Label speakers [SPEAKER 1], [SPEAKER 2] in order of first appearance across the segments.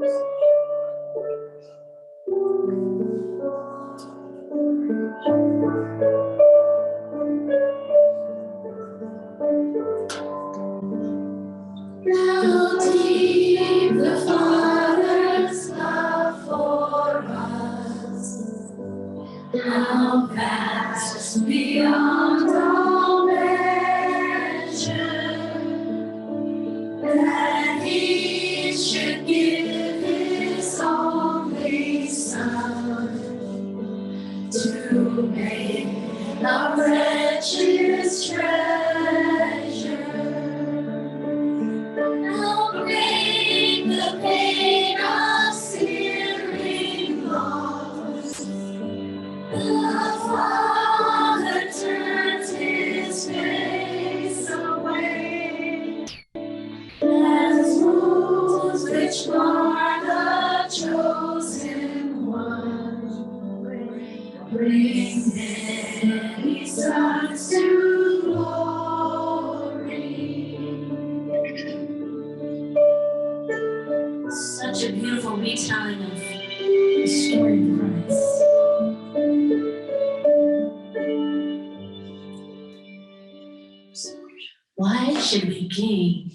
[SPEAKER 1] How deep the Father's love for us, how vast beyond all measure, that He should give His only Son to make a wretched treasure. How great the pain of sin lost. The Father turns His face away, as wounds which mar the chosen one bring many sons to glory. Such a beautiful retelling of the story of Christ. Why should we gain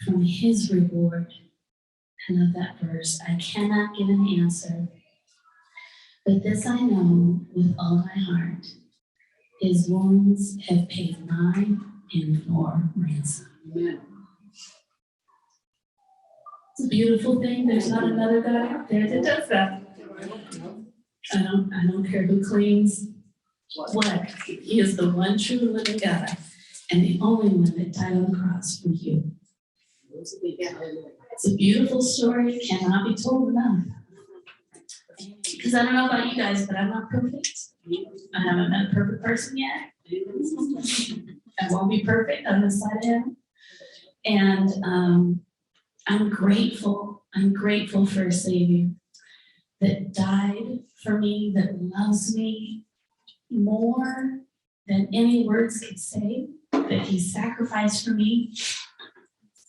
[SPEAKER 1] from His reward? I love that verse. I cannot give an answer, but this I know with all my heart. His wounds have paid mine and your ransom. Amen. It's a beautiful thing. There's not another God out there that does that. I don't care who claims what. He is the one true living God and the only one that died on the cross for you. It's a beautiful story. It cannot be told enough. Because I don't know about you guys, but I'm not perfect. I haven't met a perfect person yet. I won't be perfect on this side of Him. And I'm grateful. I'm grateful for a Savior that died for me, that loves me more than any words could say, that He sacrificed for me.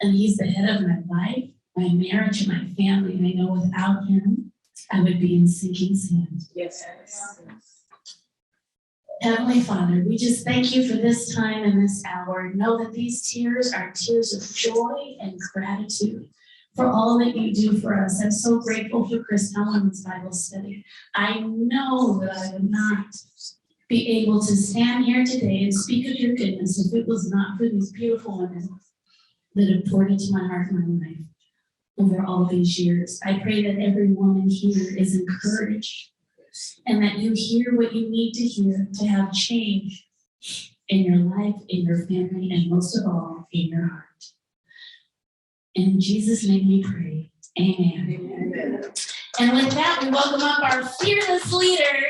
[SPEAKER 1] And He's the head of my life, my marriage, and my family. And I know without Him, I would be in sinking sand. Yes. Heavenly Father, we just thank You for this time and this hour. Know that these tears are tears of joy and gratitude for all that You do for us. I'm so grateful for Chris Ellen's Bible study. I know that I would not be able to stand here today and speak of Your goodness if it was not for these beautiful women that have poured into my heart and my life over all these years. I pray that every woman here is encouraged and that you hear what you need to hear to have change in your life, in your family, and most of all, in your heart. In Jesus' name we pray. Amen. Amen. And with that, we welcome up our fearless leader,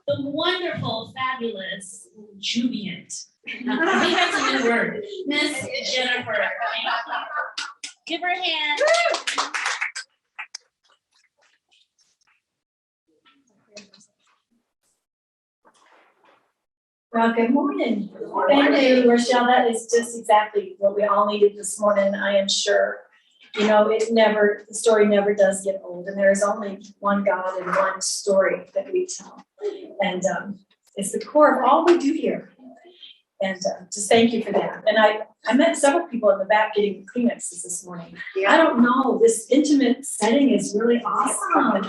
[SPEAKER 1] the wonderful, fabulous, jubilant. I think that's a new word. Miss Jennifer. Give her a hand.
[SPEAKER 2] Well, good morning. Thank you, Rochelle. That is just exactly what we all needed this morning, I am sure. You know, the story never does get old, and there is only one God and one story that we tell. And it's the core of all we do here. And just thank you for that. And I met several people in the back getting Kleenexes this morning. Yeah. I don't know, this intimate setting is really awesome.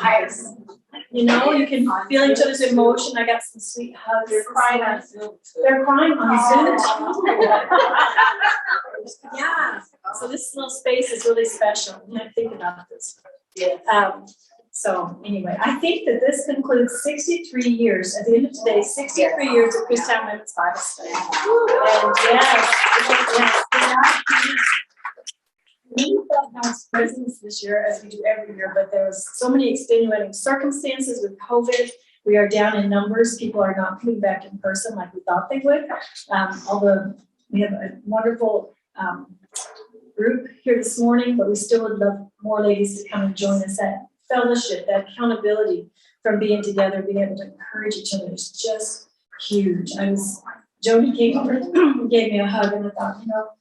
[SPEAKER 2] You know, you can feel each other's emotion. I got some sweet hugs. They're crying on Zoom. They're crying on Zoom. Yeah. So this little space is really special when I think about this. Yeah. So anyway, I think that this concludes 63 years, at the end of today, 63 years of Christown Women's Bible Study. And yes, we felt God's presence this year, as we do every year, but there was so many extenuating circumstances with COVID. We are down in numbers. People are not coming back in person like we thought they would. Although we have a wonderful group here this morning, but we still would love more ladies to come and join us. That fellowship, that accountability from being together, being able to encourage each other is just huge. Jody came over and gave me a hug, and I thought, you know,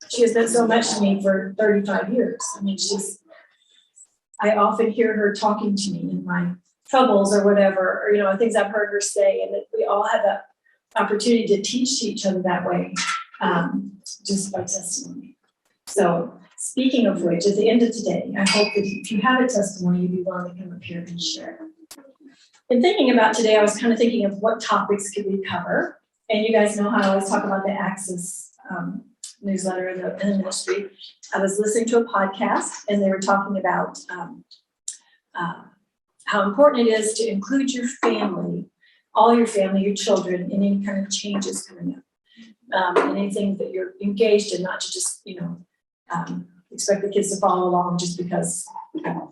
[SPEAKER 2] She has meant so much to me for 35 years. I mean, I often hear her talking to me in my troubles or whatever, or, things I've heard her say, and that we all have that opportunity to teach each other that way, just by testimony. So speaking of which, at the end of today, I hope that if you have a testimony, you'd be willing to come up here and share. In thinking about today, I was kind of thinking of what topics could we cover. And you guys know how I always talk about the Access newsletter in the ministry. I was listening to a podcast, and they were talking about how important it is to include your family, all your family, your children, in any kind of changes coming up, and anything that you're engaged in, not to just, expect the kids to follow along just because,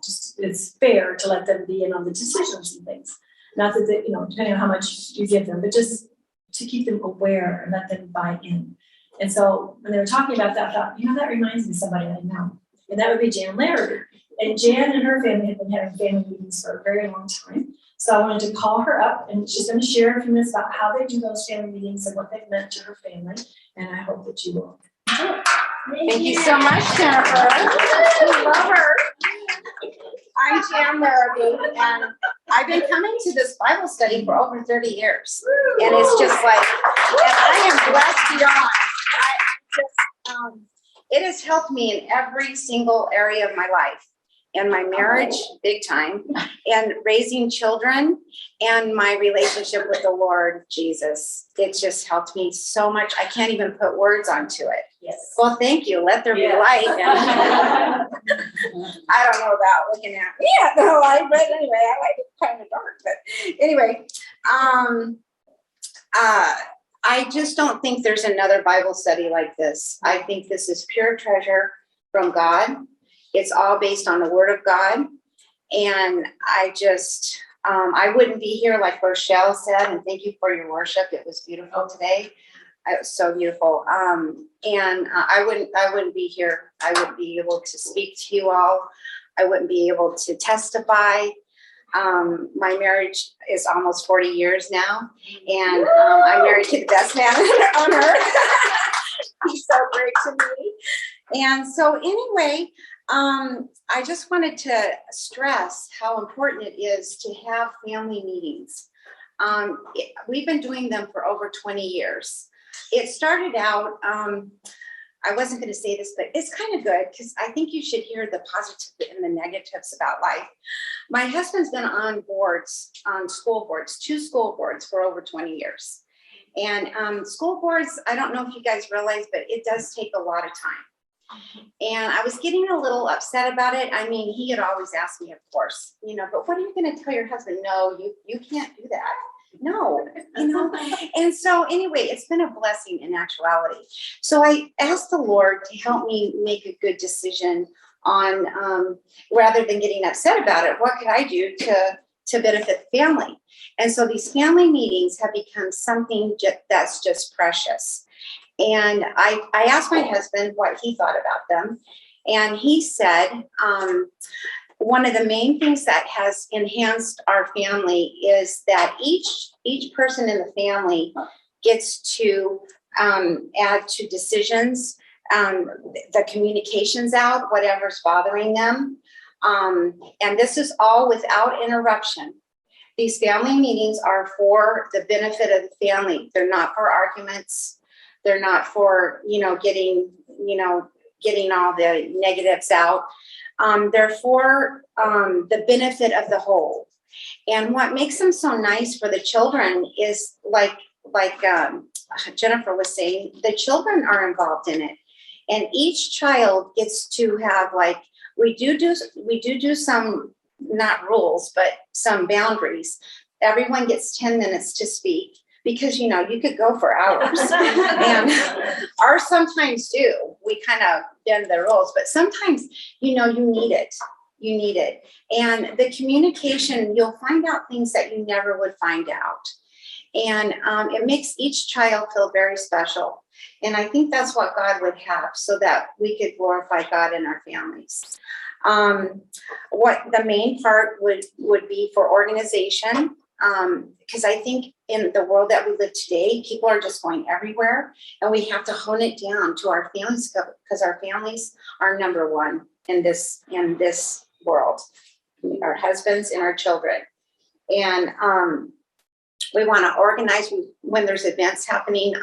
[SPEAKER 2] just it's fair to let them be in on the decisions and things. Not that they, depending on how much you give them, but just to keep them aware and let them buy in. And so when they were talking about that, I thought, that reminds me of somebody I know. And that would be Jan Larry. And Jan and her family have been having family meetings for a very long time. So I wanted to call her up, and she's going to share a few minutes about how they do those family meetings and what they've meant to her family. And I hope that you will enjoy it.
[SPEAKER 3] Thank you so much, Jennifer. We love her. I'm Jan Larrabee, and I've been coming to this Bible study for over 30 years. And it's just like, and I am blessed beyond. It has helped me in every single area of my life. And my marriage, big time, and raising children, and my relationship with the Lord Jesus. It's just helped me so much. I can't even put words onto it.
[SPEAKER 2] Yes.
[SPEAKER 3] Well, thank you. Let there be light. I don't know about looking at me at the light, but anyway, I like it kind of dark. But anyway, I just don't think there's another Bible study like this. I think this is pure treasure from God. It's all based on the Word of God. And I just, I wouldn't be here like Rochelle said, and thank you for your worship. It was beautiful today. It was so beautiful. And I wouldn't be here. I wouldn't be able to speak to you all. I wouldn't be able to testify. My marriage is almost 40 years now. And I'm married to the best man on earth. He's so great to me. And so anyway, I just wanted to stress how important it is to have family meetings. We've been doing them for over 20 years. It started out, I wasn't going to say this, but it's kind of good because I think you should hear the positives and the negatives about life. My husband's been on boards, on school boards, 2 school boards for over 20 years. And school boards, I don't know if you guys realize, but it does take a lot of time. And I was getting a little upset about it. I mean, he had always asked me, of course, but what are you going to tell your husband? No, you can't do that. No, And so anyway, it's been a blessing in actuality. So I asked the Lord to help me make a good decision on, rather than getting upset about it, what could I do to benefit the family? And so these family meetings have become something that's just precious. And I asked my husband what he thought about them. And he said, one of the main things that has enhanced our family is that each person in the family gets to add to decisions, the communications out, whatever's bothering them. And this is all without interruption. These family meetings are for the benefit of the family. They're not for arguments. They're not for, getting all the negatives out. They're for the benefit of the whole. And what makes them so nice for the children is like Jennifer was saying, the children are involved in it. And each child gets to have we do some, not rules, but some boundaries. Everyone gets 10 minutes to speak. Because, you could go for hours. And ours sometimes do. We kind of bend the rules. But sometimes, you need it. You need it. And the communication, you'll find out things that you never would find out. And it makes each child feel very special. And I think that's what God would have so that we could glorify God in our families. What the main part would be for organization. because I think in the world that we live today, people are just going everywhere, and we have to hone it down to our families, because our families are number one in this world, our husbands and our children. And we want to organize when there's events happening.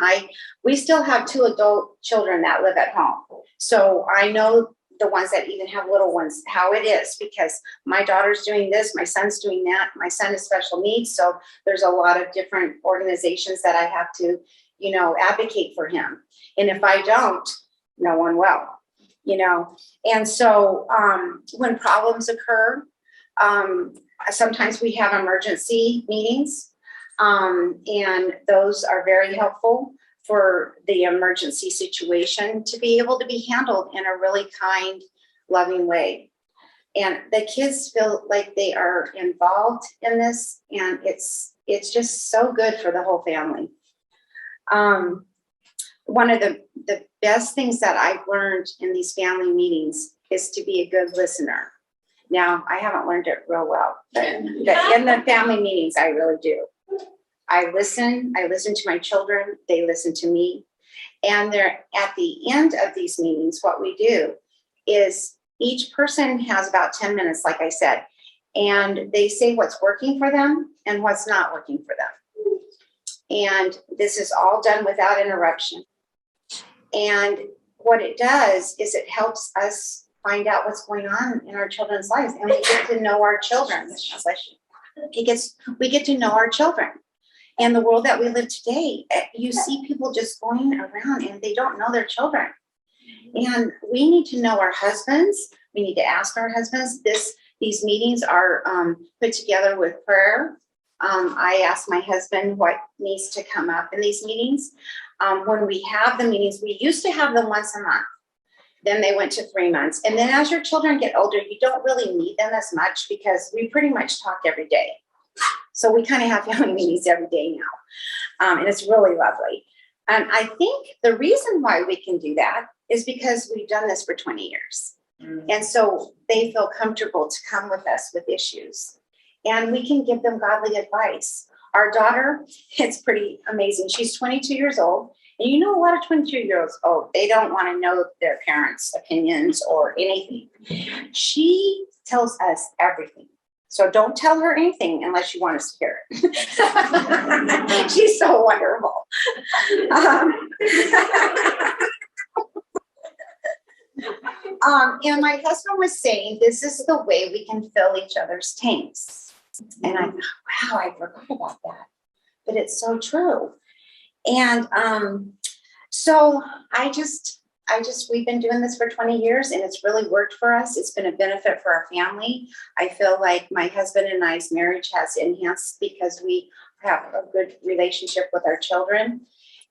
[SPEAKER 3] We still have 2 adult children that live at home. So I know the ones that even have little ones, how it is, because my daughter's doing this, my son's doing that. My son has special needs. So there's a lot of different organizations that I have to, advocate for him. And if I don't, no one will, And so when problems occur, sometimes we have emergency meetings, and those are very helpful for the emergency situation to be able to be handled in a really kind, loving way. And the kids feel like they are involved in this, and it's just so good for the whole family. One of the best things that I've learned in these family meetings is to be a good listener. Now, I haven't learned it real well, but in the family meetings, I really do. I listen to my children, they listen to me. And they're at the end of these meetings, what we do is each person has about 10 minutes, like I said, and they say what's working for them and what's not working for them. And this is all done without interruption. And what it does is it helps us find out what's going on in our children's lives, and we get to know our children. We get to know our children. And the world that we live today, you see people just going around and they don't know their children. And we need to know our husbands. We need to ask our husbands. These meetings are put together with prayer. I ask my husband what needs to come up in these meetings. When we have the meetings, we used to have them once a month. Then they went to 3 months. And then as your children get older, you don't really need them as much because we pretty much talk every day. So we kind of have family meetings every day now. And it's really lovely. And I think the reason why we can do that is because we've done this for 20 years. And so they feel comfortable to come with us with issues. And we can give them godly advice. Our daughter, it's pretty amazing. She's 22 years old. And a lot of 22-year-olds, they don't want to know their parents' opinions or anything. She tells us everything. So don't tell her anything unless you want us to hear it. She's so wonderful. And my husband was saying, this is the way we can fill each other's tanks. And I thought, wow, I forgot about that. But it's so true. And so we've been doing this for 20 years and it's really worked for us. It's been a benefit for our family. I feel like my husband and I's marriage has enhanced because we have a good relationship with our children.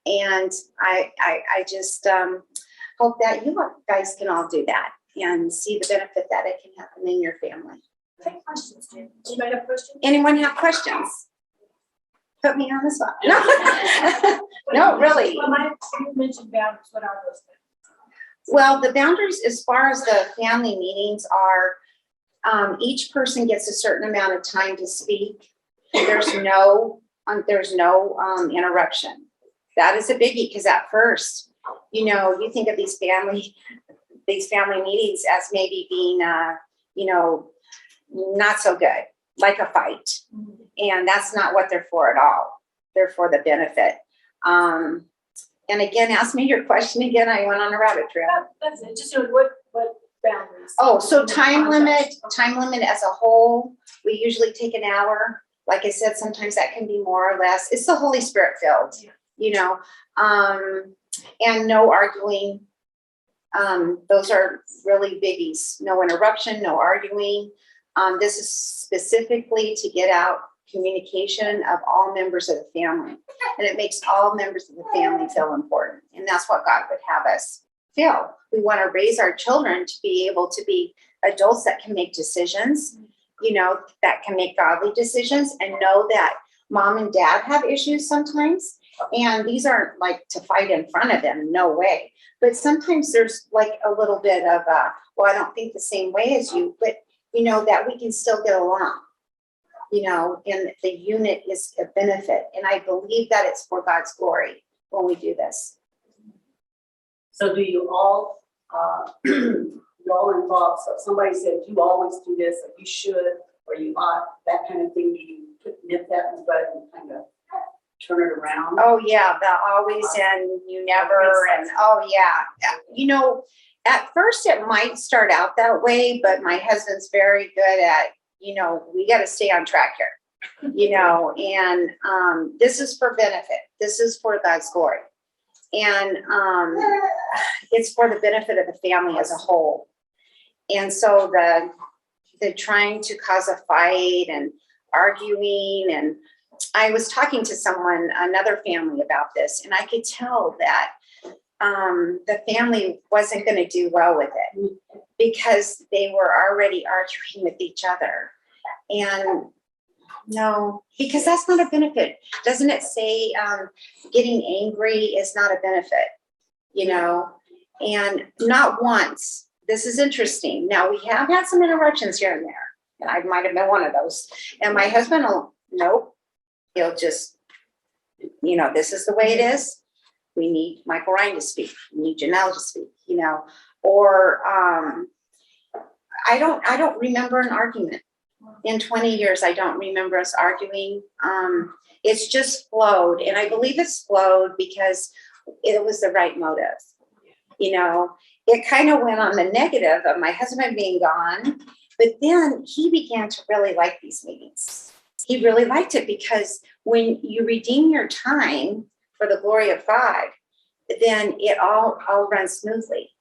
[SPEAKER 3] And I just hope that you guys can all do that and see the benefit that it can happen in your family.
[SPEAKER 2] Questions, Jim? Anybody have questions?
[SPEAKER 3] Anyone have questions? Put me on the spot. No, no, really.
[SPEAKER 2] Well, you mentioned boundaries. What are those things?
[SPEAKER 3] Well, the boundaries as far as the family meetings are, each person gets a certain amount of time to speak. There's no interruption. That is a biggie because at first, you think of these family meetings as maybe being, not so good, like a fight. And that's not what they're for at all. They're for the benefit. And again, ask me your question again. I went on a rabbit trail.
[SPEAKER 2] That's it. Just what boundaries?
[SPEAKER 3] Oh, so time limit as a whole, we usually take an hour. Like I said, sometimes that can be more or less. It's the Holy Spirit filled, and no arguing. Those are really biggies. No interruption, no arguing. This is specifically to get out communication of all members of the family. And it makes all members of the family feel important. And that's what God would have us feel. We want to raise our children to be able to be adults that can make decisions, that can make godly decisions and know that mom and dad have issues sometimes. And these aren't like to fight in front of them, no way. But sometimes there's like a little bit of, I don't think the same way as you, but that we can still get along. and the unit is a benefit. And I believe that it's for God's glory when we do this.
[SPEAKER 4] So do you all, you're all involved, so if somebody said, you always do this, or you should, or you ought, that kind of thing, do you nip that in the bud and kind of turn it around?
[SPEAKER 3] Oh yeah, the always and you never, and oh yeah. At first it might start out that way, but my husband's very good at, we got to stay on track here, and this is for benefit. This is for God's glory. And it's for the benefit of the family as a whole. And so the trying to cause a fight and arguing, and I was talking to someone, another family, about this, and I could tell that the family wasn't going to do well with it because they were already arguing with each other. And no, because that's not a benefit. Doesn't it say getting angry is not a benefit, and not once. This is interesting. Now, we have had some interruptions here and there, and I might have been one of those. And my husband will, nope, he'll just, this is the way it is. We need Michael Ryan to speak. We need Janelle to speak, or I don't remember an argument. In 20 years, I don't remember us arguing. It's just flowed. And I believe it's flowed because it was the right motive. It kind of went on the negative of my husband being gone, but then he began to really like these meetings. He really liked it because when you redeem your time for the glory of God, then it all runs smoothly,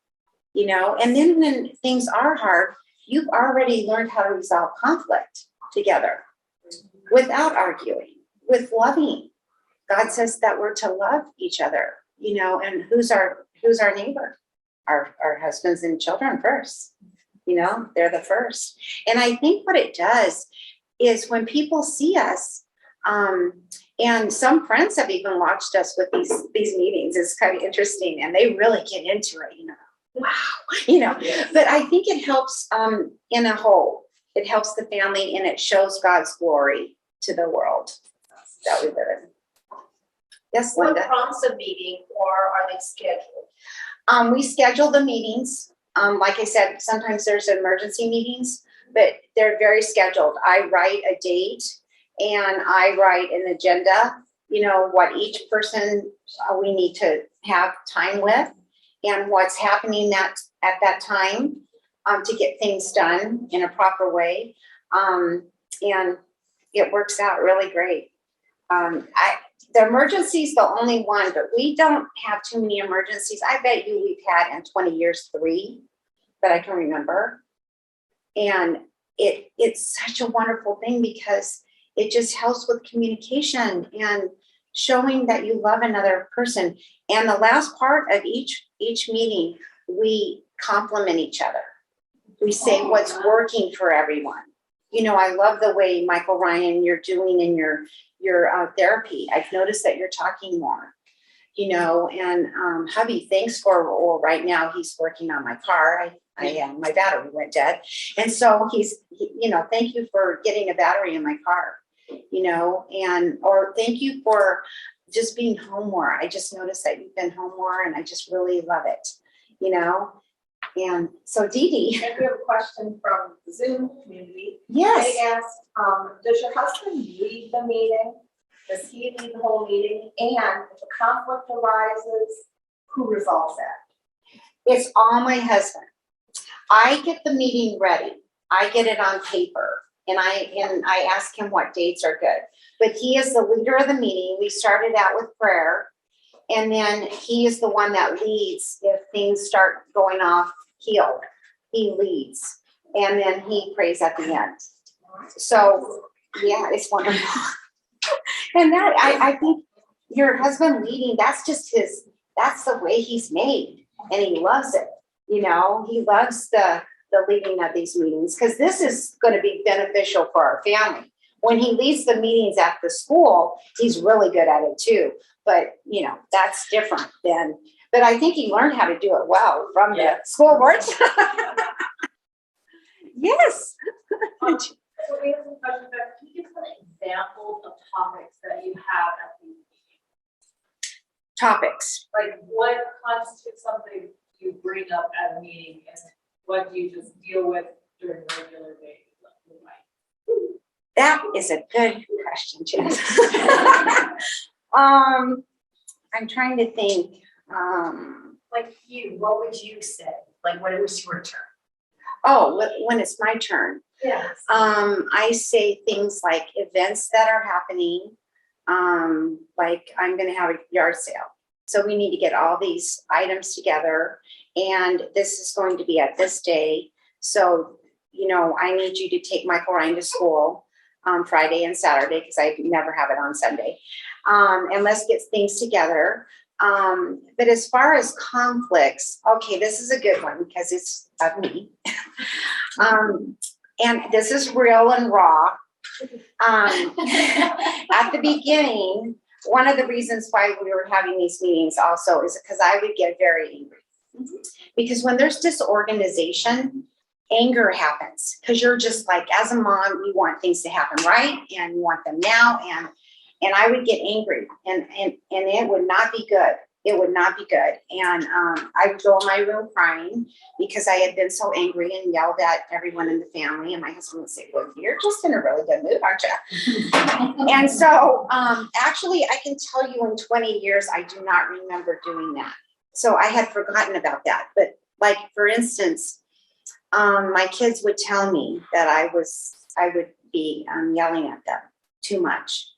[SPEAKER 3] and then when things are hard, you've already learned how to resolve conflict together without arguing, with loving. God says that we're to love each other, and who's our neighbor? Our husbands and children first, they're the first. And I think what it does is when people see us, and some friends have even watched us with these meetings, it's kind of interesting, and they really get into it, wow, but I think it helps in a whole. It helps the family, and it shows God's glory to the world that we live in. Yes, Linda.
[SPEAKER 5] What prompts a meeting, or are they scheduled?
[SPEAKER 3] We schedule the meetings. Like I said, sometimes there's emergency meetings, but they're very scheduled. I write a date and I write an agenda, what each person we need to have time with and what's happening at that time to get things done in a proper way. And it works out really great. The emergency is the only one, but we don't have too many emergencies. I bet you we've had in 20 years 3 that I can remember. And it's such a wonderful thing because it just helps with communication and showing that you love another person. And the last part of each meeting, we compliment each other. We say what's working for everyone. I love the way, Michael Ryan, you're doing in your therapy. I've noticed that you're talking more, and hubby, thanks for, right now he's working on my car. My battery went dead. And so he's, thank you for getting a battery in my car, or thank you for just being home more. I just noticed that you've been home more and I just really love it, And so Dee Dee.
[SPEAKER 5] I think we have a question from the Zoom community.
[SPEAKER 3] Yes.
[SPEAKER 5] They asked, does your husband lead the meeting? Does he lead the whole meeting? And if a conflict arises, who resolves that?
[SPEAKER 3] It's all my husband. I get the meeting ready. I get it on paper and I ask him what dates are good. But he is the leader of the meeting. We started out with prayer. And then he is the one that leads if things start going off keel. He leads. And then he prays at the end. So, yeah, it's wonderful. And that, I think your husband leading, that's the way he's made. And he loves it. He loves the leading of these meetings because this is going to be beneficial for our family. When he leads the meetings at the school, he's really good at it too. But, that's different but I think he learned how to do it well from the school board. Yes.
[SPEAKER 6] So we have some questions, but can you give some examples of topics that you have at the meeting?
[SPEAKER 3] Topics.
[SPEAKER 6] Like what constitutes something you bring up at a meeting and what do you just deal with during regular days?
[SPEAKER 3] That is a good question, Jess. I'm trying to think.
[SPEAKER 2] Like you, what would you say? Like when it was your turn?
[SPEAKER 3] Oh, when it's my turn.
[SPEAKER 2] Yes.
[SPEAKER 3] I say things like events that are happening. Like I'm gonna have a yard sale. So we need to get all these items together and this is going to be at this day. So, you know, I need you to take Michael Ryan to school Friday and Saturday because I never have it on Sunday. And let's get things together. But as far as conflicts, okay, this is a good one because it's of me. And this is real and raw. At the beginning, one of the reasons why we were having these meetings also is because I would get very angry. Because when there's disorganization, anger happens. Because you're just like, as a mom, you want things to happen right, and you want them now, and I would get angry, and it would not be good. It would not be good. And I would go in my room crying because I had been so angry and yelled at everyone in the family. And my husband would say, well, you're just in a really good mood, aren't you? And so actually, I can tell you in 20 years, I do not remember doing that. So I had forgotten about that. But like, for instance, my kids would tell me that I would be yelling at them too much.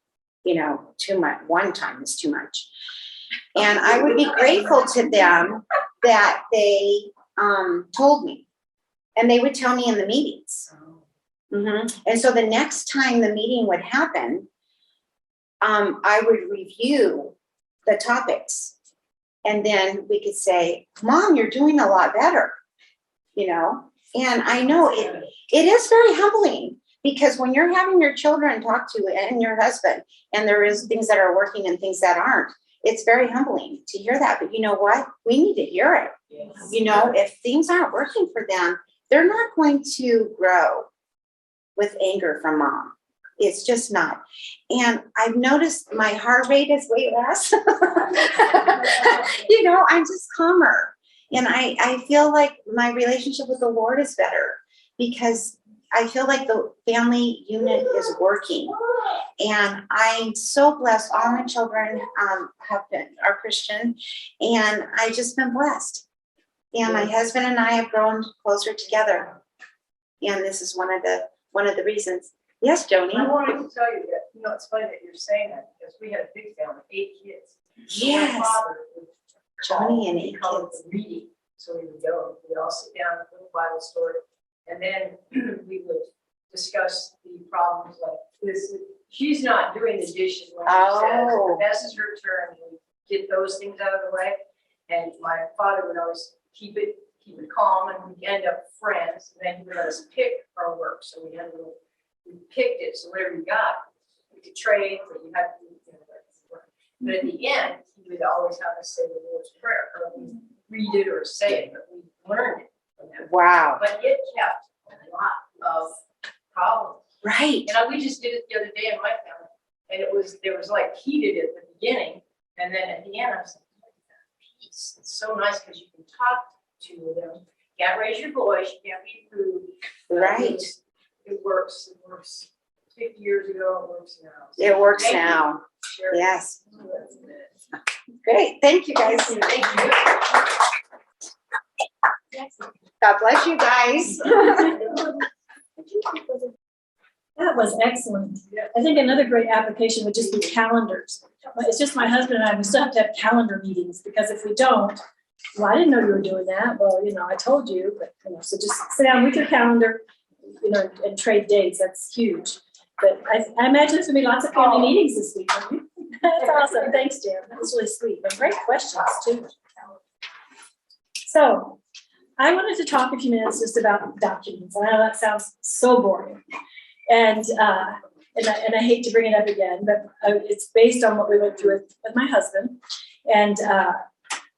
[SPEAKER 3] You know, too much. One time is too much. And I would be grateful to them that they told me. And they would tell me in the meetings. Mm-hmm. And so the next time the meeting would happen, I would review the topics. And then we could say, Mom, you're doing a lot better. You know, and I know it is very humbling. Because when you're having your children talk to and your husband, and there is things that are working and things that aren't, it's very humbling to hear that. But you know what? We need to hear it. Yes. You know, if things aren't working for them, they're not going to grow with anger from mom. It's just not. And I've noticed my heart rate is way less. You know, I'm just calmer. And I feel like my relationship with the Lord is better because I feel like the family unit is working, and I'm so blessed. All my children are Christian, and I've just been blessed. And my husband and I have grown closer together, and this is one of the reasons. Yes, Joni.
[SPEAKER 7] I wanted to tell you that, you know, it's funny that you're saying that because we had a big family, 8 kids.
[SPEAKER 3] Yes.
[SPEAKER 7] My father would
[SPEAKER 3] Joni and 8
[SPEAKER 7] kids.
[SPEAKER 3] kids.
[SPEAKER 7] Reading, so we would go. We'd all sit down with a little Bible story. And then we would discuss the problems like this. She's not doing the dishes when she says, but this is her turn. We get those things out of the way. And my father would always keep it calm, and we'd end up friends. And then he would let us pick our work. So we picked it. So whatever we got, we could trade, but you had to do work. But at the end, he would always have us say the Lord's Prayer, or we read it or say it, but we learned it.
[SPEAKER 3] Wow.
[SPEAKER 7] But it kept a lot of problems.
[SPEAKER 3] Right.
[SPEAKER 7] And we just did it the other day in my family. And there was like heated at the beginning. And then at the end, I was like, peace. It's so nice because you can talk to them. You can't raise your voice. You can't be rude.
[SPEAKER 3] Right.
[SPEAKER 7] It works. It works. 50 years ago, it works now. So
[SPEAKER 3] it works now.
[SPEAKER 7] Sure.
[SPEAKER 3] Yes. Great. Thank you, guys.
[SPEAKER 7] Thank you.
[SPEAKER 3] God bless you guys.
[SPEAKER 2] That was excellent. I think another great application would just be calendars. It's just my husband and I, we still have to have calendar meetings because if we don't, well, I didn't know you were doing that. Well, you know, I told you, but you know, so just sit down with your calendar, you know, and trade dates. That's huge. But I imagine there's gonna be lots of family meetings this week. That's awesome. Thanks, Jim. That was really sweet. But great questions too. So I wanted to talk a few minutes just about documents. I know that sounds so boring. And I hate to bring it up again, but it's based on what we went through with my husband. And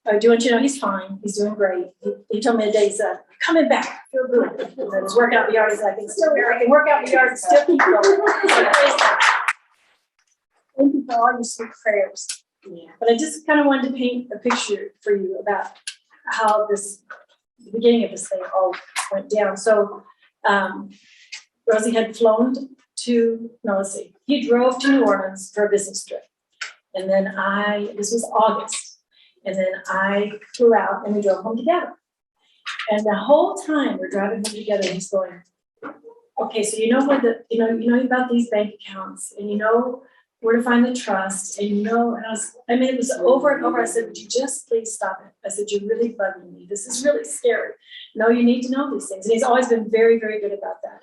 [SPEAKER 2] I do want you to know he's fine. He's doing great. He told me today, he said, coming back, I feel good. I was working out in the yard. He's like, I can work out in the yard and still keep going. So praise God. Thank you for all your sweet prayers.
[SPEAKER 3] Yeah.
[SPEAKER 2] But I just kind of wanted to paint a picture for you about how the beginning of this thing all went down. So Rosie had flown he drove to New Orleans for a business trip. And then this was August. And then I flew out and we drove home together. And the whole time we're driving home together, he's going, okay, so you know you know about these bank accounts, and you know where to find the trust, and it was over and over. I said, would you just please stop it? I said, you're really bugging me. This is really scary. No, you need to know these things. And he's always been very, very good about that.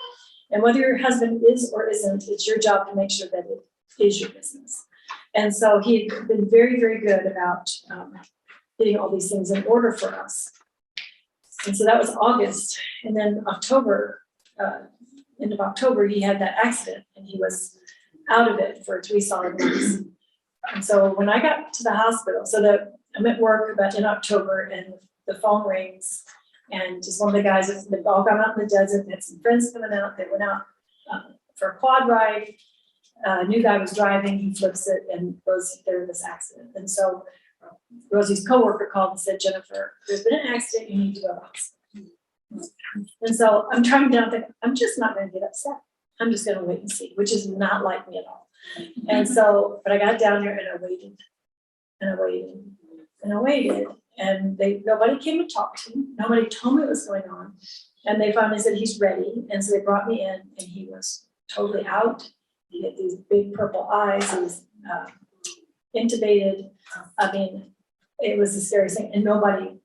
[SPEAKER 2] And whether your husband is or isn't, it's your job to make sure that it is your business. And so he had been very, very good about getting all these things in order for us. And so that was August. And then end of October, he had that accident and he was out of it for 3 solid months. And so when I got to the hospital, I'm at work in October, and the phone rings, and just one of the guys, they've all gone out in the desert, had some friends coming out, they went out for a quad ride. A new guy was driving, he flips it, and they're in this accident. And so Rosie's coworker called and said, Jennifer, there's been an accident, you need to go to the hospital. And so I'm trying to think, I'm just not going to get upset. I'm just going to wait and see, which is not like me at all. And so, but I got down there and I waited and I waited and I waited, and nobody came to talk to me. Nobody told me what was going on. And they finally said, he's ready. And so they brought me in, and he was totally out. He had these big purple eyes. He was intubated. I mean, it was the scariest thing, and nobody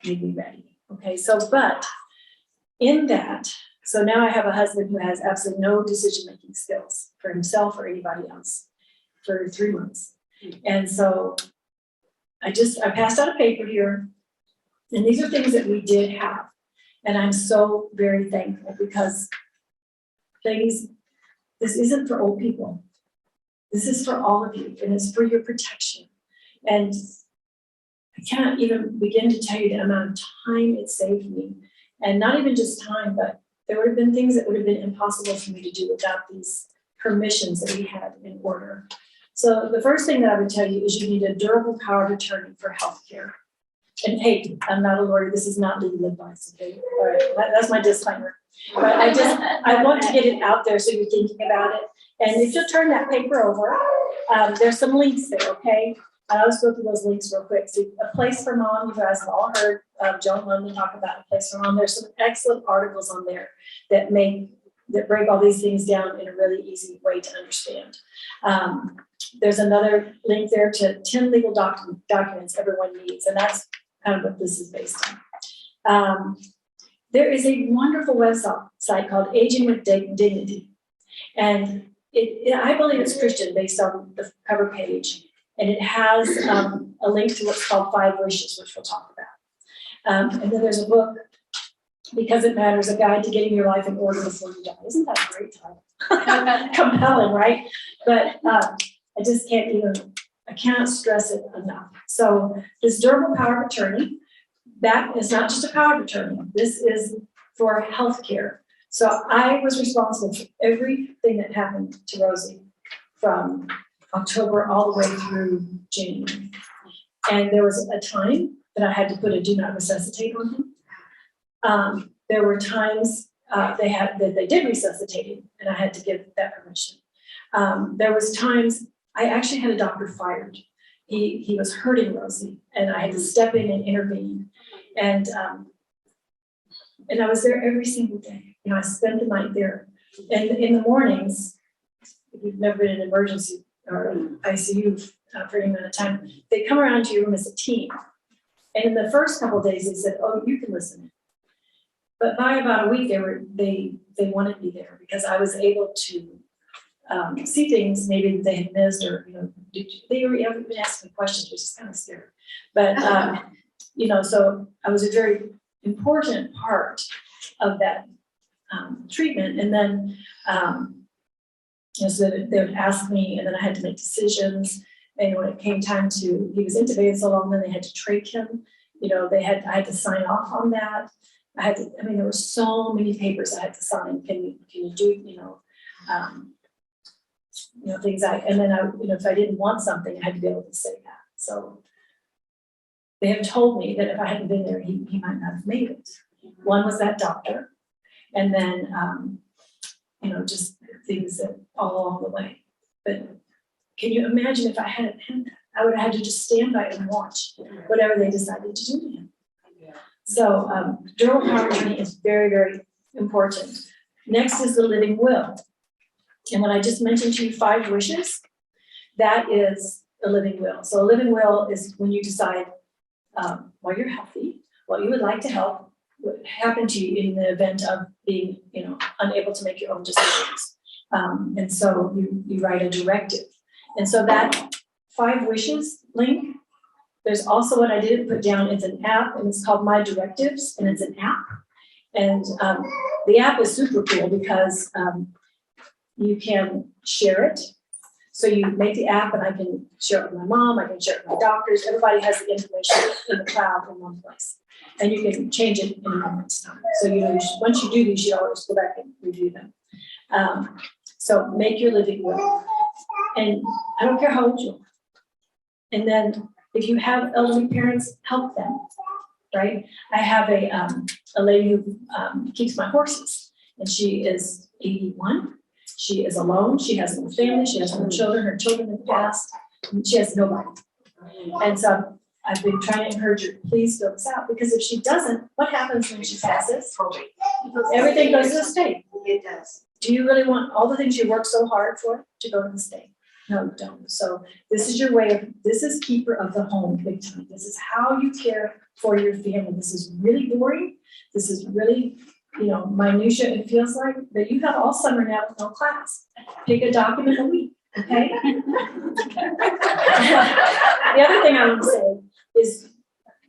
[SPEAKER 2] made me ready. Okay, but in that, so now I have a husband who has absolutely no decision-making skills for himself or anybody else for 3 months. And so I passed out a paper here, and these are things that we did have. And I'm so very thankful, because ladies, this isn't for old people. This is for all of you, and it's for your protection. And I can't even begin to tell you the amount of time it saved me. And not even just time, but there would have been things that would have been impossible for me to do without these permissions that we had in order. So the first thing that I would tell you is you need a durable power of attorney for healthcare. And hey, I'm not a lawyer. This is not legal advice. Okay, all right, that's my disclaimer. But I want to get it out there so you're thinking about it. And if you'll turn that paper over, there's some links there. Okay, I always go through those links real quick. So A Place for Mom, you guys have all heard Joan London talk about A Place for Mom. There's some excellent articles on there that break all these things down in a really easy way to understand. There's another link there to 10 legal documents everyone needs, and that's kind of what this is based on. There is a wonderful website called Aging with Dignity, and I believe it's Christian based on the cover page, and it has a link to what's called 5 Wishes, which we'll talk about. And then there's a book, Because It Matters, A Guide to Getting Your Life in Order Before You Die. Isn't that a great title? Compelling, right? But I just I cannot stress it enough. So this durable power of attorney, that is not just a power of attorney. This is for healthcare. So I was responsible for everything that happened to Rosie from October all the way through January. And there was a time that I had to put a do not resuscitate on him. There were times they did resuscitate him, and I had to give that permission. There was times I actually had a doctor fired. He was hurting Rosie, and I had to step in and intervene. And I was there every single day. I spent the night there. And in the mornings, if you've never been in an emergency or an ICU for any amount of time, they come around to your room as a team. And in the first couple of days, they said, "Oh, you can listen." But by about a week, they wanted me there because I was able to see things maybe they had missed, or they were even asking questions, which is kind of scary. But so I was a very important part of that treatment. And then so they would ask me, and then I had to make decisions. And when it came time to, he was intubated so long, then they had to trach him. You know, I had to sign off on that. There were so many papers I had to sign. Can you do, things and then if I didn't want something, I had to be able to say that. So they have told me that if I hadn't been there, he might not have made it. One was that doctor, and then, just things that all along the way. But can you imagine if I hadn't had that? I would have had to just stand by and watch whatever they decided to do to him. So durable power of attorney is very, very important. Next is the living will. And when I just mentioned to you 5 wishes, that is a living will. So a living will is when you decide while you're healthy, what you would like to help what happened to you in the event of being, unable to make your own decisions. And so you write a directive. And so that 5 wishes link, there's also what I didn't put down, it's an app, and it's called My Directives, and it's an app. And the app is super cool because you can share it. So you make the app, and I can share it with my mom, I can share it with my doctors, everybody has the information in the cloud in one place. And you can change it in a moment's time. So once you do these, you always go back and review them. So make your living will. And I don't care how old you are. And then if you have elderly parents, help them, right? I have a lady who keeps my horses, and she is 81. She is alone. She has no family. She has no children. Her children have passed. She has nobody. And so I've been trying to encourage her, please fill this out, because if she doesn't, what happens when she passes? Everything goes to the state.
[SPEAKER 3] It does.
[SPEAKER 2] Do you really want all the things you worked so hard for to go to the state? No, you don't. So this is your way this is keeper of the home big time. This is how you care for your family. This is really boring. This is really, minutia, it feels like, but you have all summer now with no class. Pick a document a week, okay? The other thing I want to say is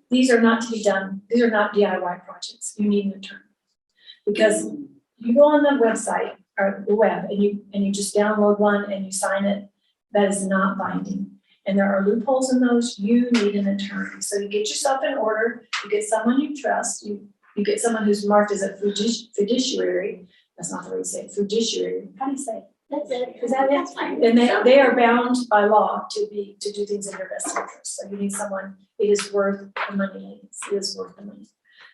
[SPEAKER 2] these are not to be done. These are not DIY projects. You need an attorney. Because you go on the website or the web and you just download one and you sign it, that is not binding. And there are loopholes in those. You need an attorney. So you get yourself in order, you get someone you trust, you get someone who's marked as a fiduciary. That's not the way you say it, fiduciary. How do you say it?
[SPEAKER 1] That's it.
[SPEAKER 2] Is that it? And they are bound by law to do things in your best interest. So you need someone, it is worth the money. It is worth the money.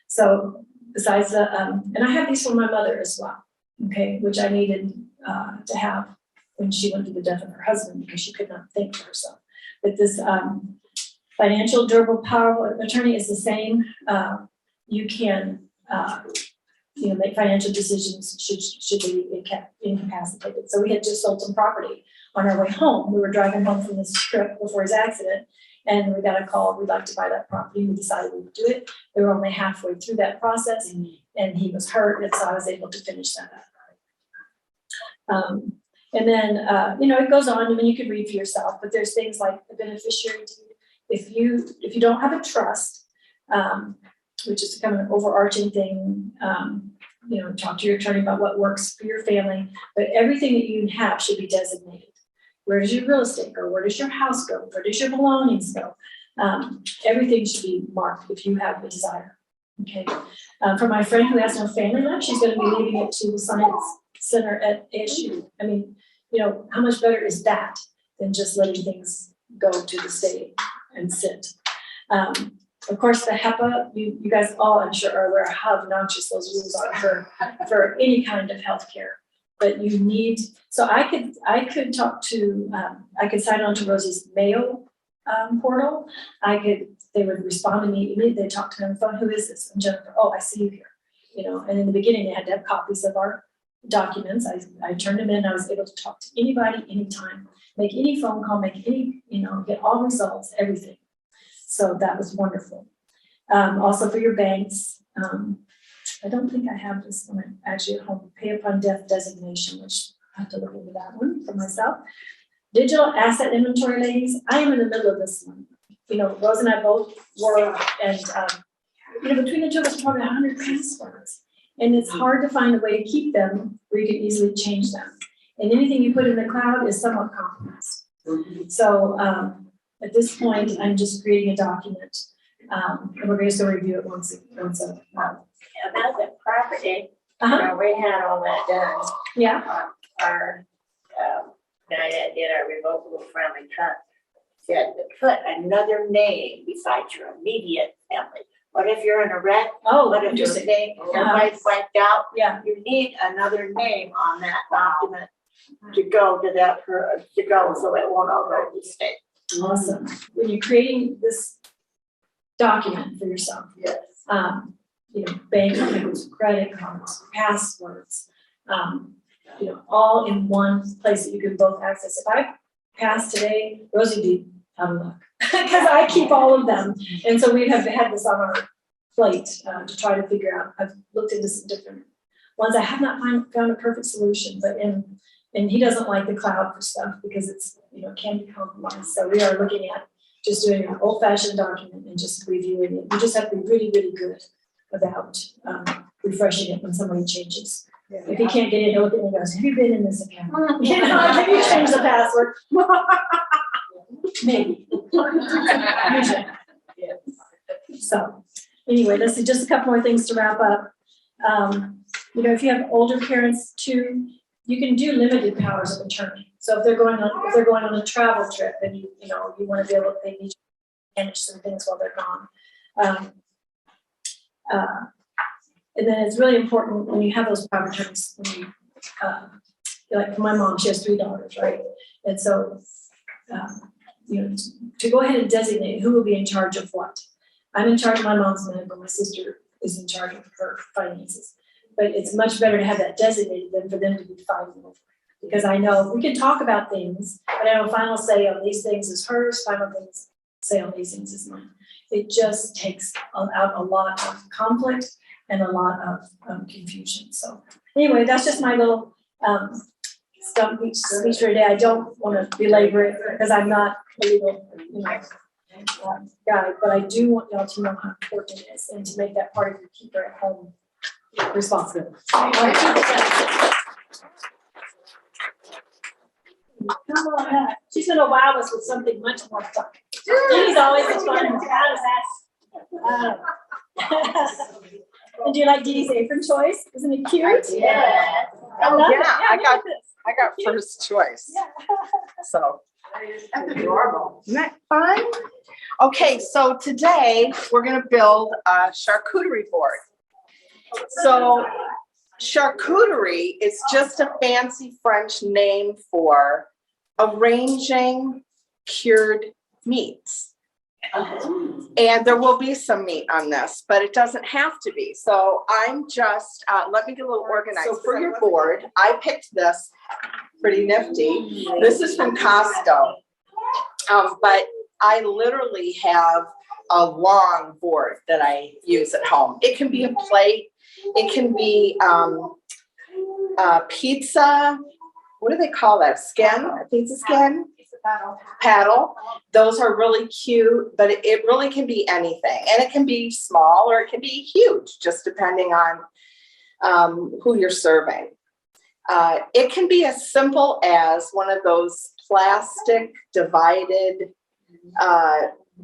[SPEAKER 2] So besides and I have these from my mother as well, okay, which I needed to have when she went through the death of her husband because she could not think for herself. But this financial durable power of attorney is the same. You can make financial decisions should be incapacitated. So we had just sold some property on our way home. We were driving home from this trip before his accident, and we got a call, we'd like to buy that property. We decided we would do it. We were only halfway through that process, and he was hurt, and so I was able to finish that up. And then, it goes on, and then you could read for yourself, but there's things like the beneficiary deed. If you don't have a trust, which is kind of an overarching thing, talk to your attorney about what works for your family, but everything that you have should be designated. Where does your real estate go? Where does your house go? Where does your belongings go? Everything should be marked if you have a desire. Okay. For my friend who has no family left, she's going to be leaving it to the Science Center at ASU. I mean, how much better is that than just letting things go to the state and sit? Of course, the HEPA, you guys all, I'm sure, are aware how obnoxious those rules are for any kind of healthcare. But you need, so I could talk to, I could sign on to Rosie's Mayo portal. They would respond to me immediately. They'd talk to me on the phone. Who is this? I'm Jennifer. Oh, I see you here. And in the beginning, they had to have copies of our documents. I turned them in. I was able to talk to anybody, anytime, make any phone call, make any, get all results, everything. So that was wonderful. Also for your banks, I don't think I have this one actually at home, pay upon death designation, which I have to look into that one for myself. Digital asset inventory, ladies, I am in the middle of this one. Rose and I both were, and between the two of us, probably 100 passwords. And it's hard to find a way to keep them where you can easily change them. And anything you put in the cloud is somewhat compromised. So At this point, I'm just creating a document, and we're going to still review it once a month.
[SPEAKER 8] About the property,
[SPEAKER 2] Uh-huh.
[SPEAKER 8] we had all that done.
[SPEAKER 2] Yeah,
[SPEAKER 8] Our, guy that did our revocable friendly trust said to put another name besides your immediate family. What if you're in a wreck?
[SPEAKER 2] oh,
[SPEAKER 8] What if your
[SPEAKER 2] interesting,
[SPEAKER 8] name, everybody's wiped out?
[SPEAKER 2] yeah,
[SPEAKER 8] You need another name on that document to go to that, to go so it won't override the state.
[SPEAKER 2] awesome. When you're creating this document for yourself,
[SPEAKER 8] Yes.
[SPEAKER 2] Bank accounts, credit cards, passwords, all in one place that you can both access. If I pass today, Rosie, be out of luck, because I keep all of them. And so we have had this on our plate to try to figure out. I've looked into some different ones. I have not found a perfect solution, but and he doesn't like the cloud for stuff because it's, can be compromised. So we are looking at just doing an old-fashioned document and just reviewing it. You just have to be really, really good about refreshing it when somebody changes. If you can't get in, he'll look at it and goes, have you been in this account? Have you changed the password? Maybe. Usually. So, anyway, this is just a couple more things to wrap up. If you have older parents too, you can do limited powers of attorney. So if they're going on a travel trip and you want to be able, they need to manage some things while they're gone. And then it's really important when you have those power of attorneys, like for my mom, she has 3 daughters, right? And so, to go ahead and designate who will be in charge of what. I'm in charge of my mom's medical, my sister is in charge of her finances. But it's much better to have that designated than for them to be fighting over. Because I know we can talk about things, but I know final say on these things is hers, final things say on these things is mine. It just takes out a lot of conflict and a lot of confusion. So anyway, that's just my little speech for today. I don't want to belabor it because I'm not a legal guy, but I do want y'all to know how important it is and to make that part of your keeper at home responsibility. Come on up. She's going to wow us with something much more fun. She's always the fun. How does that? And do you like Dee Dee's apron choice? Isn't it cute?
[SPEAKER 8] Yeah.
[SPEAKER 2] I love it.
[SPEAKER 9] I got
[SPEAKER 2] this.
[SPEAKER 9] I got first choice.
[SPEAKER 2] Yeah.
[SPEAKER 9] So
[SPEAKER 5] That's adorable.
[SPEAKER 9] isn't that fun? Okay, so today we're gonna build a charcuterie board. So charcuterie is just a fancy French name for arranging cured meats. And there will be some meat on this, but it doesn't have to be. So I'm just, let me get a little organized. So for your board, I picked this, pretty nifty. This is from Costco. But I literally have a long board that I use at home. It can be a plate. It can be pizza. What do they call that? Skin? A pizza skin? Paddle. Those are really cute, but it really can be anything. And it can be small or it can be huge, just depending on who you're serving. It can be as simple as one of those plastic divided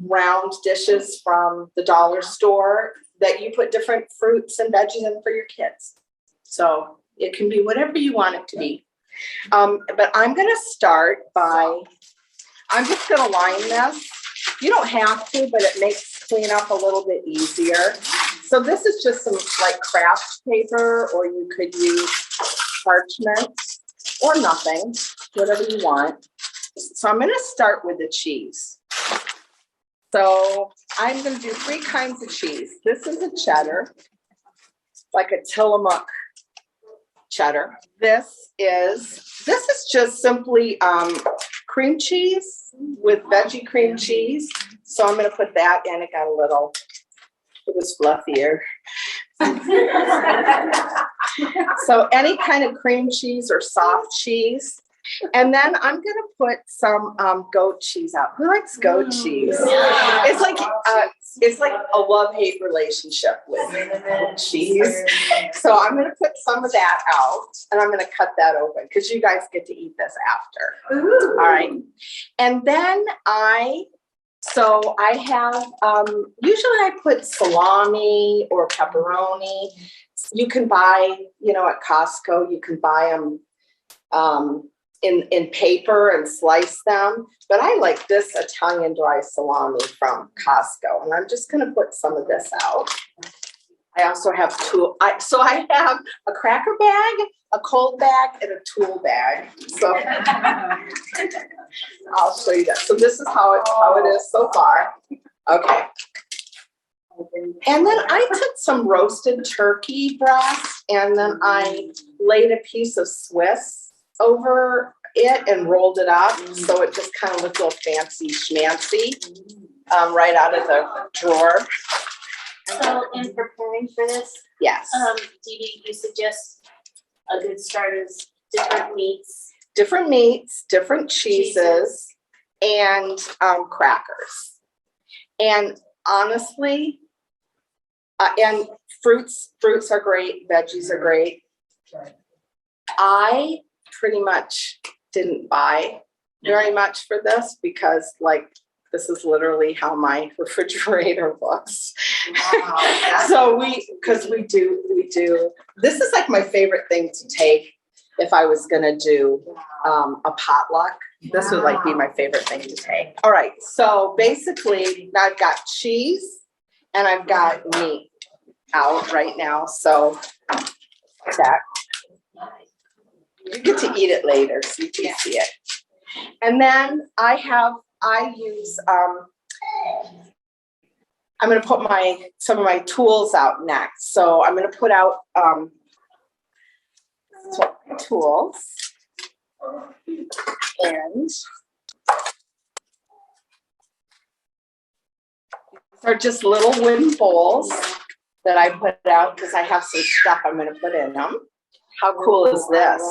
[SPEAKER 9] round dishes from the dollar store that you put different fruits and veggies in for your kids. So it can be whatever you want it to be. But I'm going to start by, I'm just going to line this. You don't have to, but it makes cleanup a little bit easier. So this is just some like craft paper, or you could use parchment or nothing, whatever you want. So I'm going to start with the cheese. So I'm going to do 3 kinds of cheese. This is a cheddar, like a Tillamook cheddar. This is just simply cream cheese with veggie cream cheese. So I'm going to put that in. It got a little, it was fluffier. So any kind of cream cheese or soft cheese. And then I'm going to put some goat cheese out. Who likes goat cheese? It's like a love-hate relationship with goat cheese. So I'm going to put some of that out, and I'm going to cut that open because you guys get to eat this after. All right. And then I So I have, usually I put salami or pepperoni. You can buy, at Costco, you can buy them in paper and slice them. But I like this Italian dry salami from Costco. And I'm just gonna put some of this out. I also have I have a cracker bag, a cold bag, and a tool bag. So I'll show you that. So this is how it is so far. Okay. And then I took some roasted turkey breast and then I laid a piece of Swiss over it and rolled it up. So it just kind of looked a little fancy schmancy right out of the drawer.
[SPEAKER 2] So in preparing for this,
[SPEAKER 9] Yes.
[SPEAKER 2] you suggest a good start is different meats.
[SPEAKER 9] Different meats, different cheeses, and crackers. And honestly, and fruits are great, veggies are great. I pretty much didn't buy very much for this because this is literally how my refrigerator looks. Wow. So we do, this is like my favorite thing to take if I was gonna do a potluck. This would be my favorite thing to take. All right, so basically I've got cheese and I've got meat out right now, so that. You get to eat it later so you can see it. And then I use, I'm gonna put some of my tools out next. So I'm gonna put out tools. And these are just little wooden bowls that I put out because I have some stuff I'm gonna put in them. How cool is this?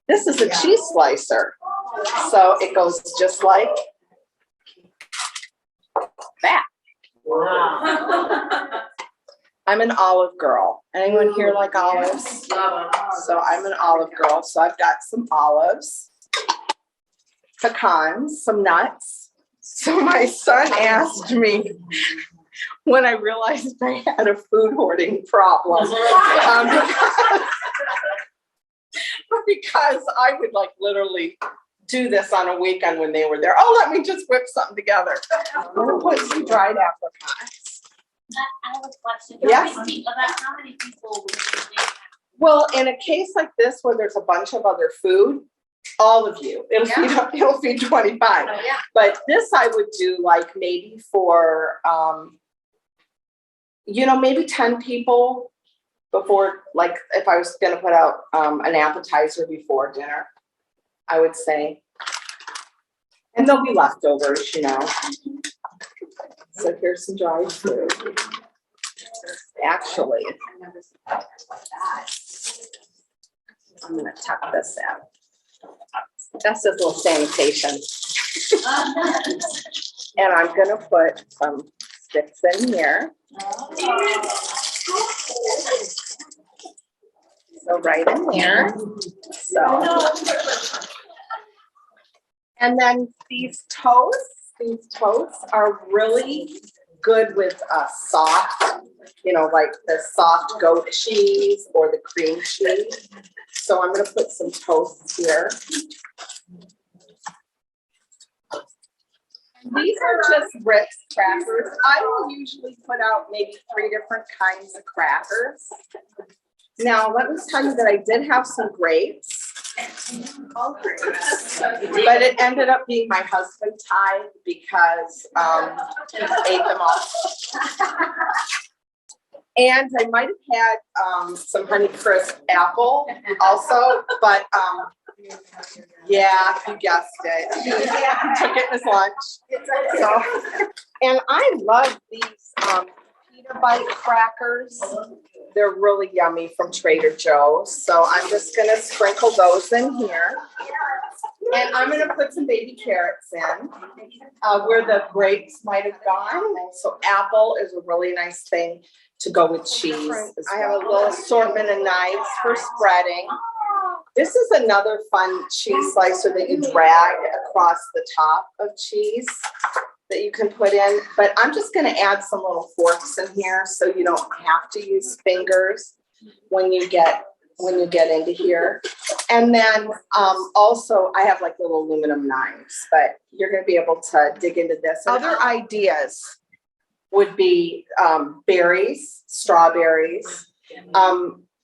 [SPEAKER 9] This is a cheese slicer. So it goes just like that. Wow. I'm an olive girl. Anyone here like olives? So I'm an olive girl. So I've got some olives, pecans, some nuts. So my son asked me when I realized I had a food hoarding problem. Because I would literally do this on a weekend when they were there. Oh, let me just whip something together. I'm gonna put some dried apricots.
[SPEAKER 2] I have a question.
[SPEAKER 9] Yes.
[SPEAKER 2] About how many people would you think?
[SPEAKER 9] Well, in a case like this where there's a bunch of other food, all of you, it'll feed 25.
[SPEAKER 2] Oh, yeah.
[SPEAKER 9] But this I would do maybe for maybe 10 people before, if I was gonna put out an appetizer before dinner, I would say. And there'll be leftovers, So here's some dried food. Actually, I'm gonna tuck this out. That's just a little sanitation. And I'm gonna put some sticks in here. So right in there. So. And then these toasts are really good with soft, the soft goat cheese or the cream cheese. So I'm gonna put some toast here. These are just Ritz crackers. I will usually put out maybe 3 different kinds of crackers. Now, let me tell you that I did have some grapes. But it ended up being my husband's tie because he ate them all. And I might have had some Honeycrisp apple also, but yeah, you guessed it. He took it in his lunch. So, and I love these pita bite crackers. They're really yummy from Trader Joe's. So I'm just gonna sprinkle those in here. And I'm gonna put some baby carrots in where the grapes might have gone. So apple is a really nice thing to go with cheese. I have a little assortment of knives for spreading. This is another fun cheese slicer that you drag across the top of cheese that you can put in, but I'm just gonna add some little forks in here so you don't have to use fingers when you get into here. And then also I have like little aluminum knives, but you're gonna be able to dig into this. Other ideas would be berries, strawberries,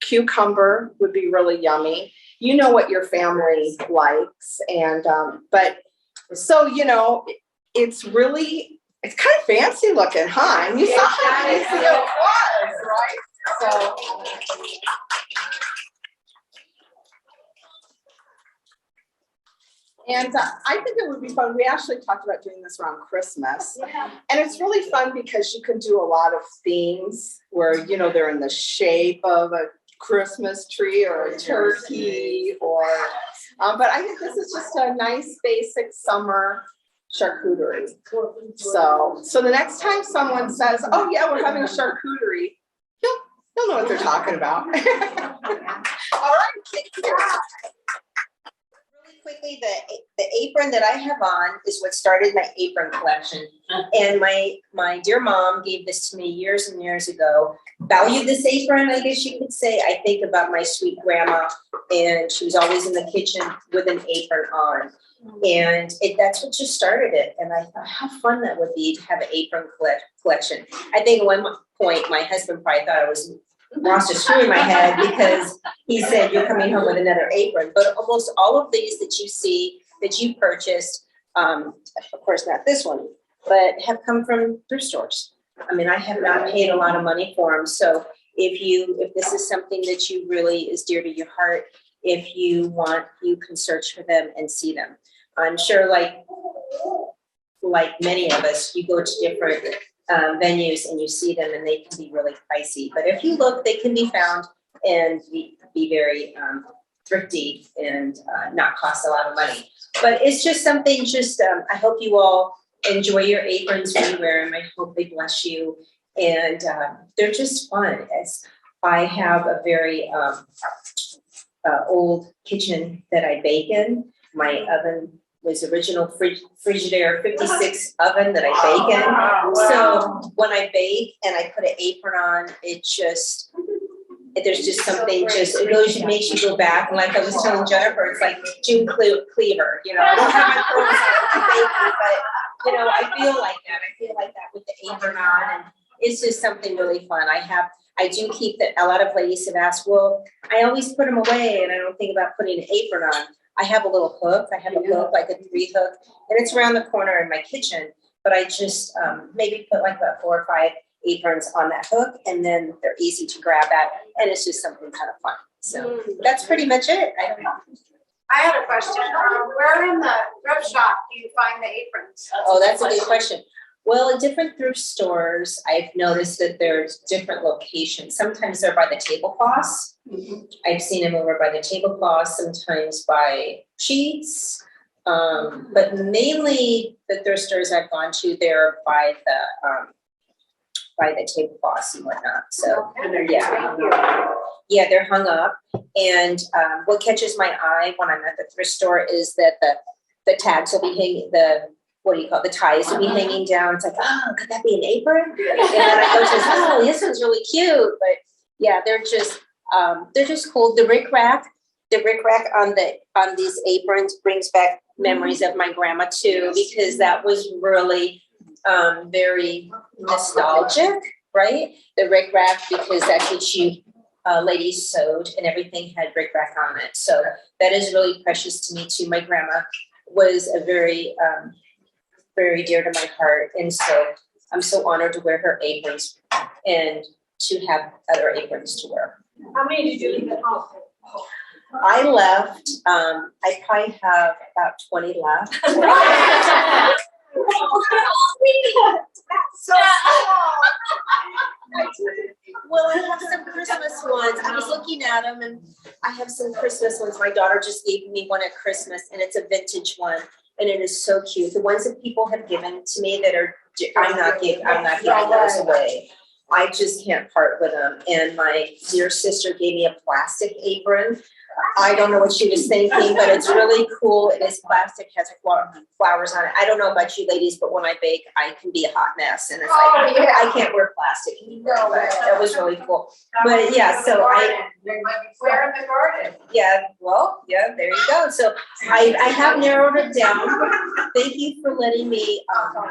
[SPEAKER 9] cucumber would be really yummy. You know what your family likes, and but so it's kind of fancy looking, huh? And you saw how fancy it was, right? So and I think it would be fun. We actually talked about doing this around Christmas.
[SPEAKER 2] Yeah.
[SPEAKER 9] And it's really fun because you can do a lot of themes where, they're in the shape of a Christmas tree or a turkey or, but I think this is just a nice basic summer charcuterie. So the next time someone says, oh yeah, we're having a charcuterie, you'll know what they're talking about. All right, thank you.
[SPEAKER 3] Really quickly, the apron that I have on is what started my apron collection. And my dear mom gave this to me years and years ago. Valued this apron, I guess you could say. I think about my sweet grandma, and she was always in the kitchen with an apron on. And that's what just started it. And I thought how fun that would be to have an apron collection. I think at one point my husband probably thought I was lost a screw in my head because he said you're coming home with another apron. But almost all of these that you see that you purchased, of course not this one, but have come from thrift stores. I mean, I have not paid a lot of money for them. So if this is something that you really is dear to your heart, if you want, you can search for them and see them. I'm sure like many of us, you go to different venues and you see them and they can be really pricey. But if you look, they can be found and be very thrifty and not cost a lot of money. But it's just something, I hope you all enjoy your aprons when you wear them. I hope they bless you. And they're just fun. I have a very old kitchen that I bake in. My oven was original Frigidaire 56 oven that I bake in. So when I bake and I put an apron on, there's just something it makes you go back. And like I was telling Jennifer, it's like June Cleaver, I don't have my pearls out to bake, but I feel like that. I feel like that with the apron on, and it's just something really fun. I do keep a lot of ladies have asked, well, I always put them away and I don't think about putting an apron on. I have a little hook. I have a hook, like a 3 hook, and it's around the corner in my kitchen. But I just maybe put like about 4 or 5 aprons on that hook, and then they're easy to grab at, and it's just something kind of fun. So that's pretty much it. I don't know.
[SPEAKER 5] I had a question. Where in the thrift shop do you find the aprons?
[SPEAKER 3] That's a good question. Well, in different thrift stores, I've noticed that there's different locations. Sometimes they're by the tablecloths. I've seen them over by the tablecloths, sometimes by sheets. But mainly the thrift stores I've gone to, they're by the tablecloths and whatnot. So yeah, they're hung up. And what catches my eye when I'm at the thrift store is that the tags will be hanging, the ties will be hanging down. It's like, oh, could that be an apron? And then I go to, oh, this one's really cute. But yeah, they're just cool. The rick rack on these aprons brings back memories of my grandma too, because that was really very nostalgic, right? The rick rack, because that's what ladies sewed and everything had rick rack on it. So that is really precious to me too. My grandma was a very dear to my heart. And so I'm so honored to wear her aprons and to have other aprons to wear.
[SPEAKER 2] How many did you leave at home?
[SPEAKER 3] I left, I probably have about 20 left.
[SPEAKER 5] So
[SPEAKER 3] Well, I have some Christmas ones. I was looking at them and I have some Christmas ones. My daughter just gave me one at Christmas and it's a vintage one and it is so cute. The ones that people have given to me that are, I'm not giving those away. I just can't part with them. And my dear sister gave me a plastic apron
[SPEAKER 10] I don't know what she was thinking, but it's really cool. It is plastic, has flowers on it. I don't know about you ladies, but when I bake, I can be a hot mess, and it's like, I can't wear plastic anymore, but that was really cool. But yeah, so
[SPEAKER 7] They might be flaring the garden.
[SPEAKER 10] yeah, well, yeah, there you go. So I have narrowed it down. Thank you for letting me,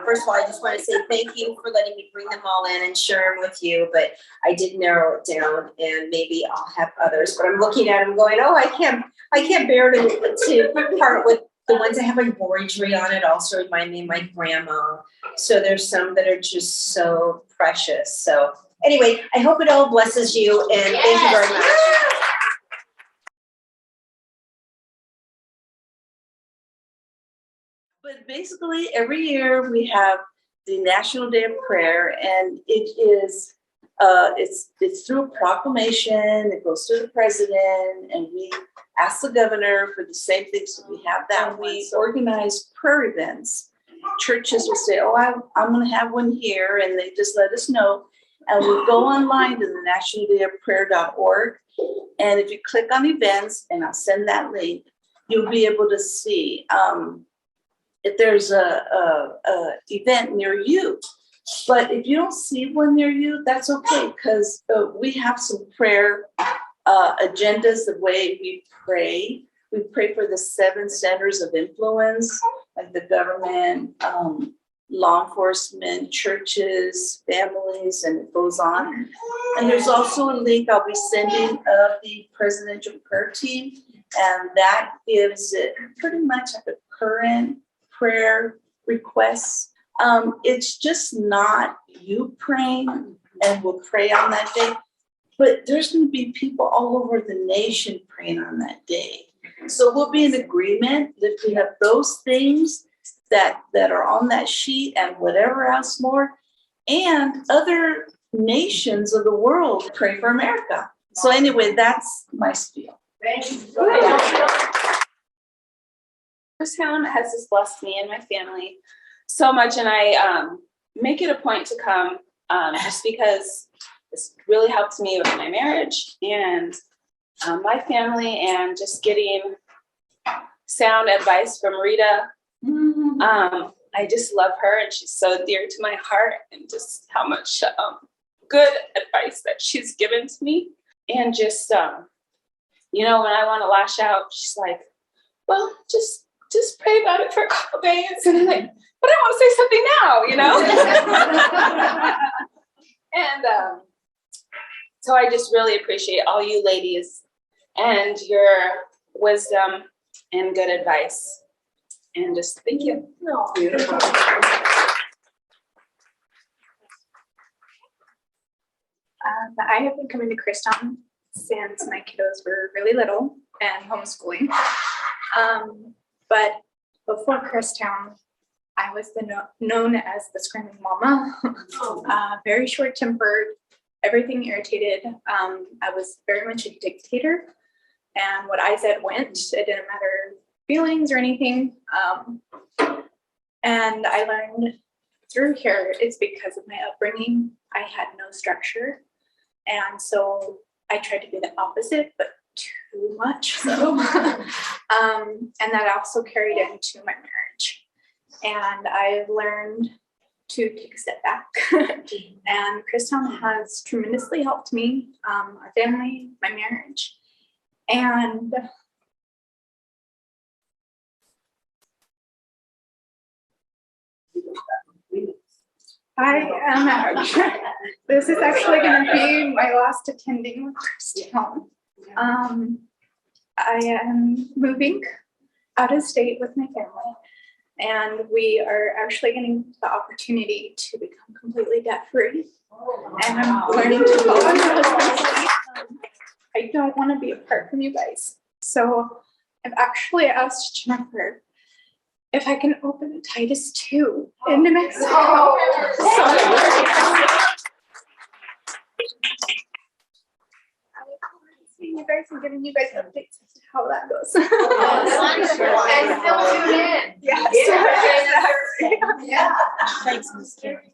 [SPEAKER 10] first of all, I just want to say thank you for letting me bring them all in and share them with you, but I did narrow it down, and maybe I'll have others, but I'm looking at them going, oh, I can't bear to part with the ones that have embroidery on it, also remind me of my grandma. So there's some that are just so precious. So anyway, I hope it all blesses you, and thank you very much.
[SPEAKER 11] But basically, every year we have the National Day of Prayer, and it is, it's through a proclamation. It goes to the president, and we ask the governor for the same things. So we have that. And we organize prayer events. Churches will say, "Oh, I'm going to have one here," and they just let us know. And we go online to the nationaldayofprayer.org, and if you click on events, and I'll send that link, you'll be able to see if there's a event near you. But if you don't see one near you, that's okay, because we have some prayer agendas, the way we pray. We pray for the 7 centers of influence, like the government, law enforcement, churches, families, and it goes on. And there's also a link I'll be sending of the presidential prayer team, and that gives it pretty much like a current prayer requests. It's just not you praying, and we'll pray on that day, but there's going to be people all over the nation praying on that day. So we'll be in agreement, lifting up those things that are on that sheet and whatever else more, and other nations of the world pray for America. So anyway, that's my spiel.
[SPEAKER 7] Thank you.
[SPEAKER 12] Town has just blessed me and my family so much, and I make it a point to come just because this really helps me with my marriage and my family, and just getting sound advice from Rita. I just love her, and she's so dear to my heart, and just how much good advice that she's given to me. And just when I want to lash out, she's like, well, just pray about it for a couple days. And I'm like, but I want to say something now, And so I just really appreciate all you ladies and your wisdom and good advice. And just thank you.
[SPEAKER 2] No.
[SPEAKER 12] Beautiful.
[SPEAKER 13] I have been coming to Christown since my kiddos were really little and homeschooling. But before Christown, I was known as the screaming mama, very short-tempered, everything irritated. I was very much a dictator, and what I said went. It didn't matter feelings or anything. And I learned through here it's because of my upbringing. I had no structure, and so I tried to be the opposite, but too much so. And that also carried into my marriage. And I've learned to take a step back. And Christown has tremendously helped me, our family, my marriage. And I am this is actually going to be my last attending with Christown. I am moving out of state with my family, and we are actually getting the opportunity to become completely debt-free. And I'm learning to follow my husband's lead. I don't want to be apart from you guys. So I've actually asked Jennifer if I can open Titus 2 in New Mexico. You guys and giving you guys updates as to how that goes.
[SPEAKER 7] And still tune in.
[SPEAKER 13] Yes.
[SPEAKER 2] Yeah.
[SPEAKER 10] Thanks, Ms. Carey.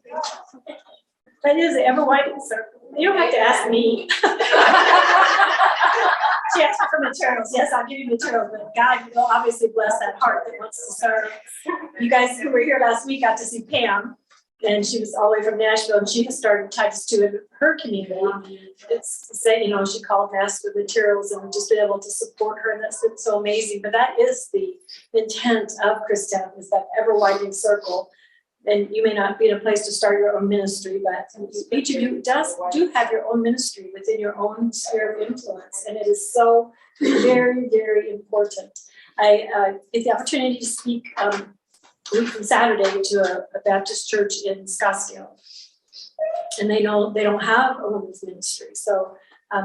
[SPEAKER 2] That is the ever widening circle. You don't have to ask me. She asked for materials. Yes, I'll give you materials, but God, you know, obviously bless that heart that wants to serve. You guys who were here last week got to see Pam, and she was all the way from Nashville, and she has started Titus 2 in her community. It's saying, you know, she called and asked for materials and just been able to support her, and that's been so amazing. But that is the intent of Christown, is that ever widening circle. And you may not be in a place to start your own ministry, but each of you do have your own ministry within your own sphere of influence, and it is so very, very important. I get the opportunity to speak a week from Saturday to a Baptist church in Scottsdale, and they know they don't have a women's ministry, so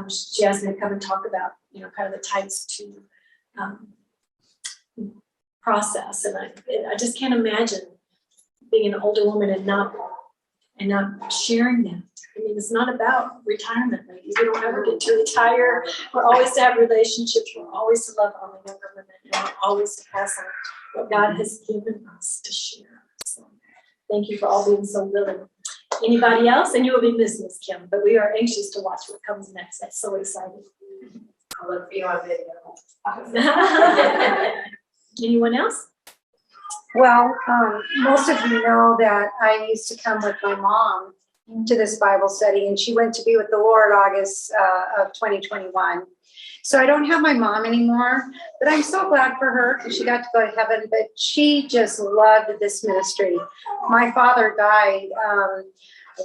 [SPEAKER 2] she asked me to come and talk about, you know, kind of the Titus 2 process, and I just can't imagine being an older woman and not sharing that. I mean, it's not about retirement, ladies. We don't ever get to retire. We're always to have relationships. We're always to love on the younger women, and we're always to pass on what God has given us to share. So thank you for all being so willing. Anybody else? And you will be missing Miss Kim, but we are anxious to watch what comes next. That's so exciting.
[SPEAKER 7] I'll look for you on video.
[SPEAKER 2] Anyone else?
[SPEAKER 14] Well, most of you know that I used to come with my mom to this Bible study, and she went to be with the Lord August of 2021. So I don't have my mom anymore, but I'm so glad for her because she got to go to heaven, but she just loved this ministry. My father died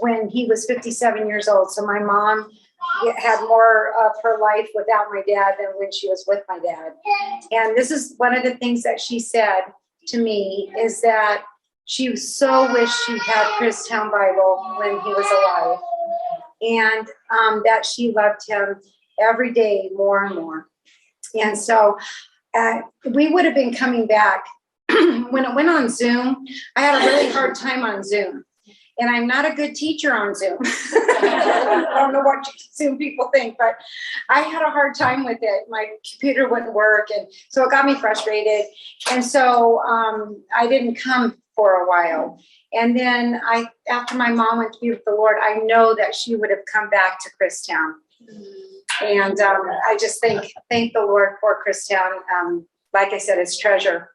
[SPEAKER 14] when he was 57 years old, so my mom had more of her life without my dad than when she was with my dad. And this is one of the things that she said to me, is that she so wished she had Christown Bible when he was alive, and that she loved him every day more and more. And so we would have been coming back. When it went on Zoom, I had a really hard time on Zoom. And I'm not a good teacher on Zoom. I don't know what Zoom people think, but I had a hard time with it. My computer wouldn't work, and so it got me frustrated. And so I didn't come for a while. And then after my mom went to be with the Lord, I know that she would have come back to Christown. And I just thank the Lord for Christown. Like I said, it's treasure.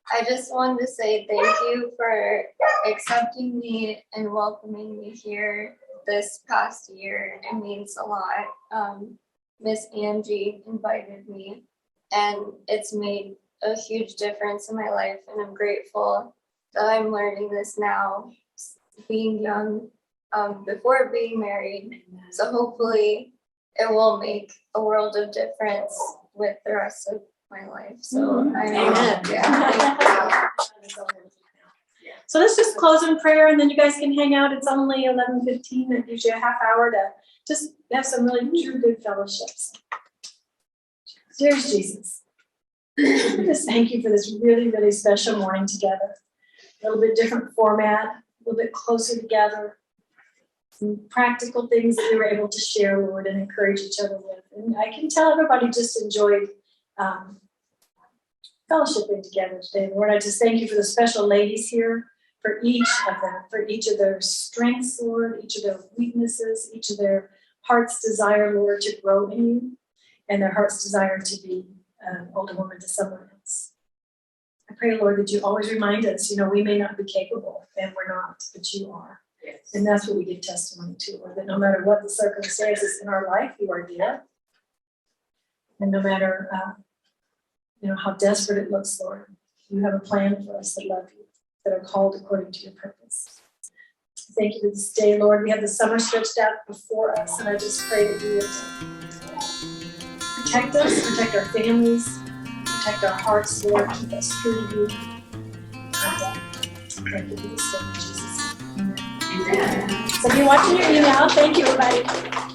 [SPEAKER 15] I just wanted to say thank you for accepting me and welcoming me here this past year. It means a lot. Miss Angie invited me, and it's made a huge difference in my life, and I'm grateful that I'm learning this now, being young, before being married. So hopefully it will make a world of difference with the rest of my life. So
[SPEAKER 2] So let's just close in prayer, and then you guys can hang out. It's only 11:15. It gives you a half hour to just have some really true good fellowships. Dearest Jesus, just thank you for this really, really special morning together. A little bit different format, a little bit closer together. Some practical things that we were able to share, Lord, and encourage each other with. And I can tell everybody just enjoyed fellowshipping together today. Lord, I just thank you for the special ladies here, for each of them, for each of their strengths, Lord, each of their weaknesses, each of their heart's desire, Lord, to grow in you, and their heart's desire to be an older woman to someone else. I pray, Lord, that you always remind us, we may not be capable, and we're not, but you are. Yes. And that's what we give testimony to, Lord, that no matter what the circumstances in our life, you are dear. And no matter how desperate it looks, Lord, you have a plan for us that love you, that are called according to your purpose. Thank you for this day, Lord. We have the summer stretched out before us, and I just pray that you would protect us, protect our families, protect our hearts, Lord, keep us true to you. And thank you for this day in Jesus' name. Amen. So if you're watching your email, thank you, everybody.